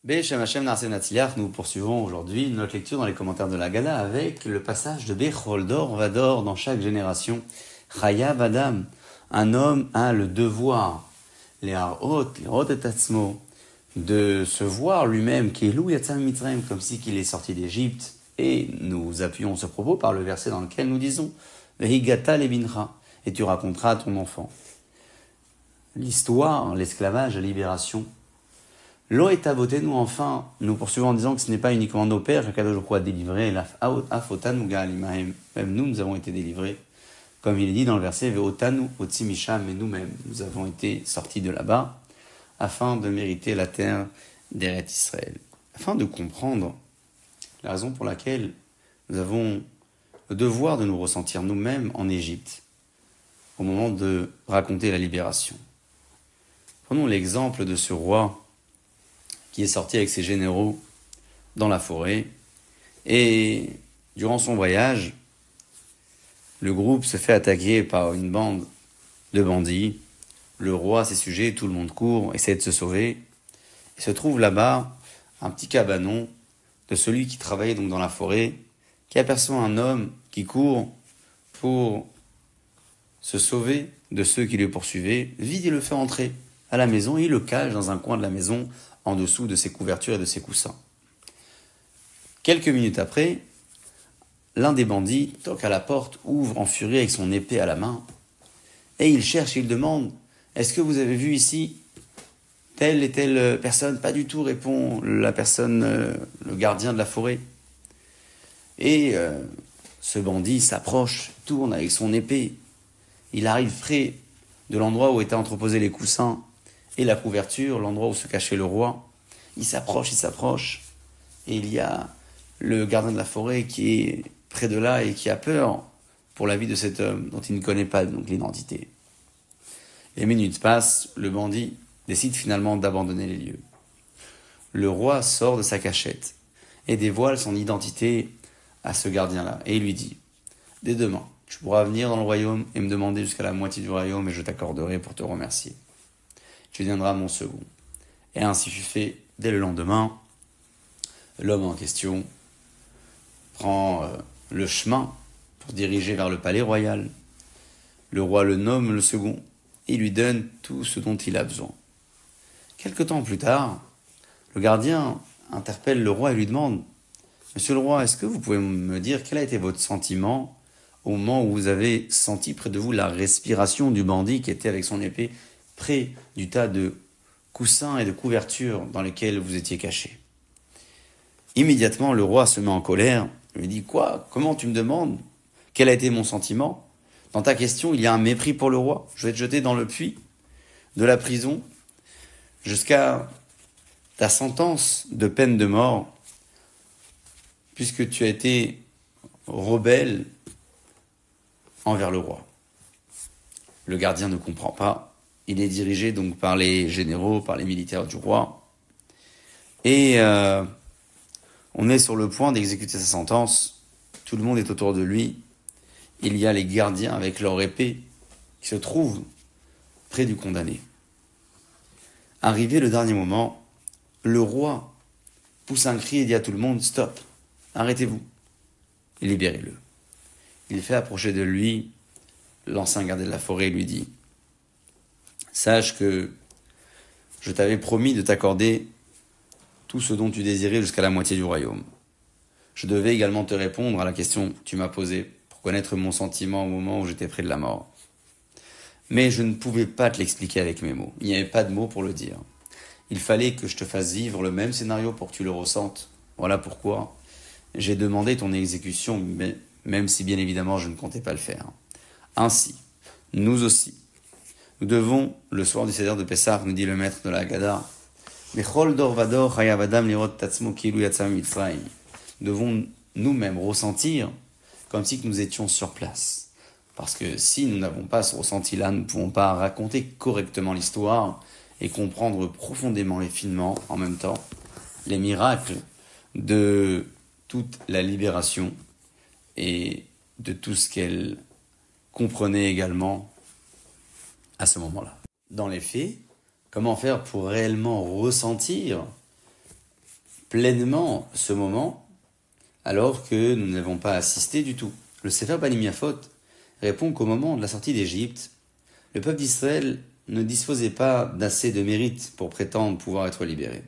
Beshem Hashem Naaseh Natzliach, nous poursuivons aujourd'hui notre lecture dans les commentaires de la Gala avec le passage de Bechol Dor Vador dans chaque génération. Chayav Adam, un homme a le devoir, les harot et tatzmo, de se voir lui-même, qui est Lou Yatzam Mitzrayim, comme si qu'il est sorti d'Égypte. Et nous appuyons ce propos par le verset dans lequel nous disons Vehigata lebincha, et tu raconteras à ton enfant. L'histoire, l'esclavage, la libération. L'eau est à voter, nous enfin, nous poursuivons en disant que ce n'est pas uniquement nos pères qu'Akadosh Baruch Hu a délivrés, même nous avons été délivrés, comme il est dit dans le verset Ve'otanu otzimisham, mais nous-mêmes, nous avons été sortis de là-bas, afin de mériter la terre d'Eretz Israël, afin de comprendre la raison pour laquelle nous avons le devoir de nous ressentir nous-mêmes en Égypte, au moment de raconter la libération. Prenons l'exemple de ce roi qui est sorti avec ses généraux dans la forêt. Et durant son voyage, le groupe se fait attaquer par une bande de bandits. Le roi, ses sujets, tout le monde court, essaie de se sauver. Il se trouve là-bas un petit cabanon de celui qui travaillait donc dans la forêt, qui aperçoit un homme qui court pour se sauver de ceux qui le poursuivaient. Vite, il le fait entrer à la maison et il le cache dans un coin de la maison, en dessous de ses couvertures et de ses coussins. Quelques minutes après, l'un des bandits toque à la porte, ouvre en furie avec son épée à la main, et il cherche, il demande « Est-ce que vous avez vu ici telle et telle personne ?» Pas du tout, répond la personne, le gardien de la forêt. Et ce bandit s'approche, tourne avec son épée. Il arrive près de l'endroit où étaient entreposés les coussins et la couverture, l'endroit où se cachait le roi. Il s'approche, et il y a le gardien de la forêt qui est près de là et qui a peur pour la vie de cet homme dont il ne connaît pas donc l'identité. Les minutes passent, le bandit décide finalement d'abandonner les lieux. Le roi sort de sa cachette et dévoile son identité à ce gardien-là, et il lui dit « Dès demain, tu pourras venir dans le royaume et me demander jusqu'à la moitié du royaume et je t'accorderai pour te remercier. Tu deviendras mon second. » Et ainsi fut fait. Dès le lendemain, l'homme en question prend le chemin pour diriger vers le palais royal. Le roi le nomme le second et lui donne tout ce dont il a besoin. Quelque temps plus tard, le gardien interpelle le roi et lui demande « Monsieur le roi, est-ce que vous pouvez me dire quel a été votre sentiment au moment où vous avez senti près de vous la respiration du bandit qui était avec son épée près du tas de coussins et de couvertures dans lesquels vous étiez caché. » Immédiatement, le roi se met en colère, lui dit « Quoi ? Comment tu me demandes ? Quel a été mon sentiment ? Dans ta question, il y a un mépris pour le roi. Je vais te jeter dans le puits de la prison jusqu'à ta sentence de peine de mort, puisque tu as été rebelle envers le roi. » Le gardien ne comprend pas. Il est dirigé donc par les généraux, par les militaires du roi. Et on est sur le point d'exécuter sa sentence. Tout le monde est autour de lui. Il y a les gardiens avec leur épée qui se trouvent près du condamné. Arrivé le dernier moment, le roi pousse un cri et dit à tout le monde « Stop, arrêtez-vous et libérez-le. » Il fait approcher de lui l'ancien gardien de la forêt et lui dit « Sache que je t'avais promis de t'accorder tout ce dont tu désirais jusqu'à la moitié du royaume. Je devais également te répondre à la question que tu m'as posée pour connaître mon sentiment au moment où j'étais près de la mort. Mais je ne pouvais pas te l'expliquer avec mes mots. Il n'y avait pas de mots pour le dire. Il fallait que je te fasse vivre le même scénario pour que tu le ressentes. Voilà pourquoi j'ai demandé ton exécution, même si bien évidemment je ne comptais pas le faire. Ainsi, nous aussi, nous devons, le soir du Seder de Pessah, nous dit le maître de la Haggadah, nous devons nous-mêmes ressentir comme si nous étions sur place. Parce que si nous n'avons pas ce ressenti-là, nous ne pouvons pas raconter correctement l'histoire et comprendre profondément et finement, en même temps, les miracles de toute la libération et de tout ce qu'elle comprenait également à ce moment-là. Dans les faits, comment faire pour réellement ressentir pleinement ce moment alors que nous n'avons pas assisté du tout. Le Sefer Banim Yafot répond qu'au moment de la sortie d'Égypte, le peuple d'Israël ne disposait pas d'assez de mérite pour prétendre pouvoir être libéré.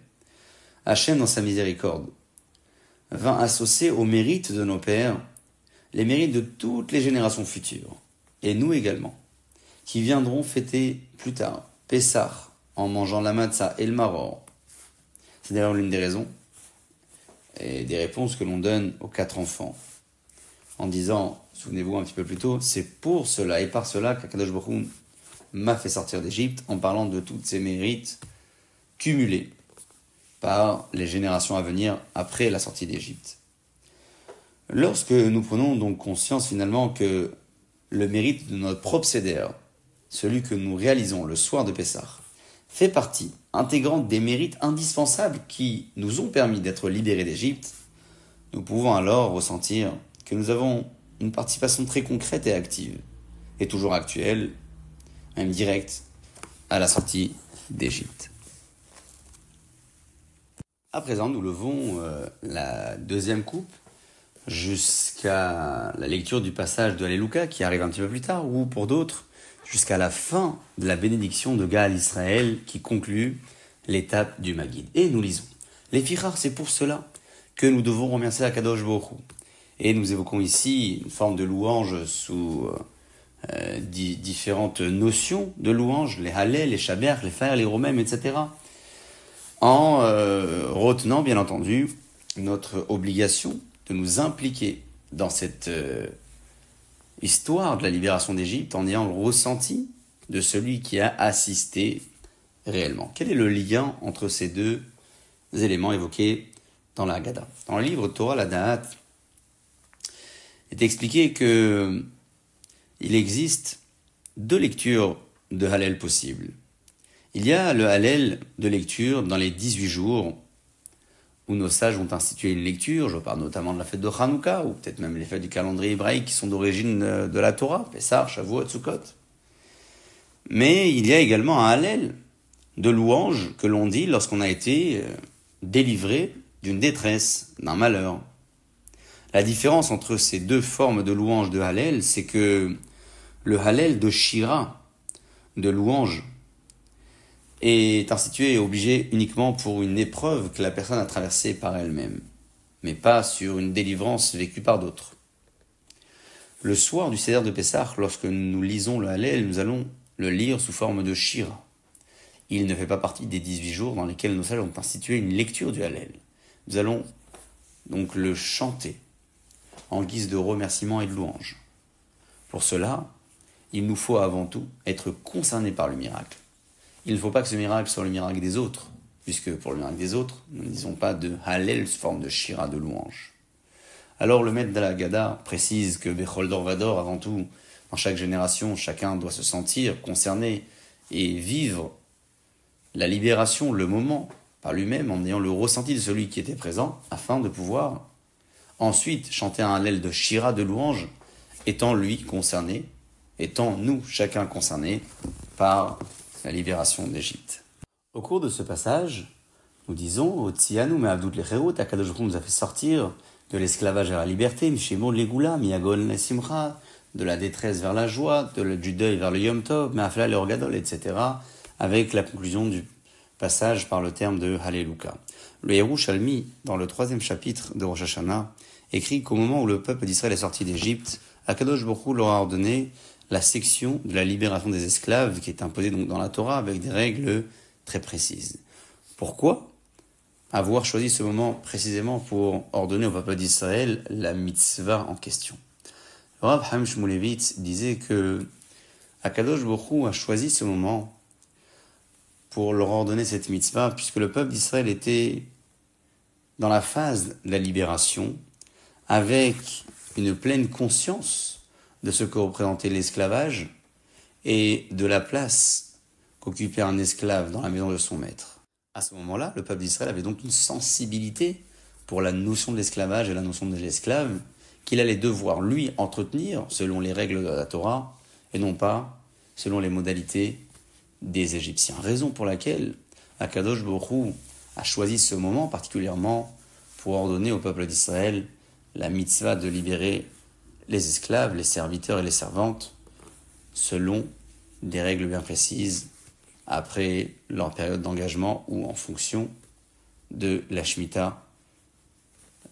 Hachem, dans sa miséricorde, vint associer au mérite de nos pères les mérites de toutes les générations futures, et nous également, qui viendront fêter plus tard Pessah en mangeant la matzah et le maror. C'est d'ailleurs l'une des raisons et des réponses que l'on donne aux 4 enfants, en disant, souvenez-vous un petit peu plus tôt, c'est pour cela et par cela qu'Akadosh Baruch Hu m'a fait sortir d'Égypte, en parlant de tous ces mérites cumulés par les générations à venir après la sortie d'Égypte. Lorsque nous prenons donc conscience finalement que le mérite de notre propre Seder, celui que nous réalisons le soir de Pessah, fait partie intégrante des mérites indispensables qui nous ont permis d'être libérés d'Égypte, nous pouvons alors ressentir que nous avons une participation très concrète et active, et toujours actuelle, même directe, à la sortie d'Égypte. À présent, nous levons la deuxième coupe jusqu'à la lecture du passage de Alléluia qui arrive un petit peu plus tard, ou pour d'autres, jusqu'à la fin de la bénédiction de Gaal Israël qui conclut l'étape du Maguid. Et nous lisons. Les Fichar, c'est pour cela que nous devons remercier Akadosh Baruch Hu. Et nous évoquons ici une forme de louange sous différentes notions de louange, les Hallel, les Shaber, les Faer, les Romem, etc. En retenant, bien entendu, notre obligation de nous impliquer dans cette histoire de la libération d'Égypte en ayant le ressenti de celui qui a assisté réellement. Quel est le lien entre ces deux éléments évoqués dans la Haggadah? Dans le livre Torah la Da'at, il est expliqué que il existe 2 lectures de Hallel possibles. Il y a le Hallel de lecture dans les 18 jours où nos sages ont institué une lecture, je parle notamment de la fête de Hanouka, ou peut-être même les fêtes du calendrier hébraïque qui sont d'origine de la Torah, Pessah, Shavuot, Sukkot. Mais il y a également un Hallel de louange que l'on dit lorsqu'on a été délivré d'une détresse, d'un malheur. La différence entre ces 2 formes de louange de Hallel, c'est que le Hallel de Shira, de louange, est institué et obligé uniquement pour une épreuve que la personne a traversée par elle-même, mais pas sur une délivrance vécue par d'autres. Le soir du Seder de Pessah, lorsque nous lisons le Hallel, nous allons le lire sous forme de Shira. Il ne fait pas partie des 18 jours dans lesquels nos sages ont institué une lecture du Hallel. Nous allons donc le chanter en guise de remerciement et de louange. Pour cela, il nous faut avant tout être concernés par le miracle. Il ne faut pas que ce miracle soit le miracle des autres, puisque pour le miracle des autres, nous ne disons pas de Hallel, forme de Shira, de louange. Alors le maître de la Haggadah précise que Bechol Dor Vador, avant tout, dans chaque génération, chacun doit se sentir concerné et vivre la libération, le moment, par lui-même, en ayant le ressenti de celui qui était présent, afin de pouvoir ensuite chanter un Hallel de Shira, de louange, étant lui concerné, étant nous, chacun concerné par la libération d'Égypte. Au cours de ce passage, nous disons, Otsianu me'avdut lecherut, Akadosh Baruch Hu nous a fait sortir de l'esclavage vers la liberté, Mishemon legula, miagol lesimcha, de la détresse vers la joie, du deuil vers le Yom Tov, me'afla leorgadol, etc., avec la conclusion du passage par le terme de Halleluka. Le Yerushalmi, dans le 3e chapitre de Rosh Hashanah, écrit qu'au moment où le peuple d'Israël est sorti d'Égypte, Akadosh Baruch Hu leur a ordonné la section de la libération des esclaves qui est imposée donc dans la Torah avec des règles très précises. Pourquoi avoir choisi ce moment précisément pour ordonner au peuple d'Israël la mitzvah en question? Le Rav Chaim Shmulevitz disait que Akadosh Baruch Hu a choisi ce moment pour leur ordonner cette mitzvah puisque le peuple d'Israël était dans la phase de la libération avec une pleine conscience de ce que représentait l'esclavage et de la place qu'occupait un esclave dans la maison de son maître. À ce moment-là, le peuple d'Israël avait donc une sensibilité pour la notion de l'esclavage et la notion de l'esclave qu'il allait devoir, lui, entretenir selon les règles de la Torah et non pas selon les modalités des Égyptiens. Raison pour laquelle Akadosh Baruch Hu a choisi ce moment particulièrement pour ordonner au peuple d'Israël la mitzvah de libérer les esclaves, les serviteurs et les servantes selon des règles bien précises après leur période d'engagement ou en fonction de la Shemitah,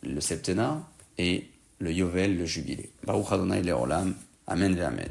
le septennat et le Yovel, le jubilé. Baruch Adonai Leolam. Amen et Amen.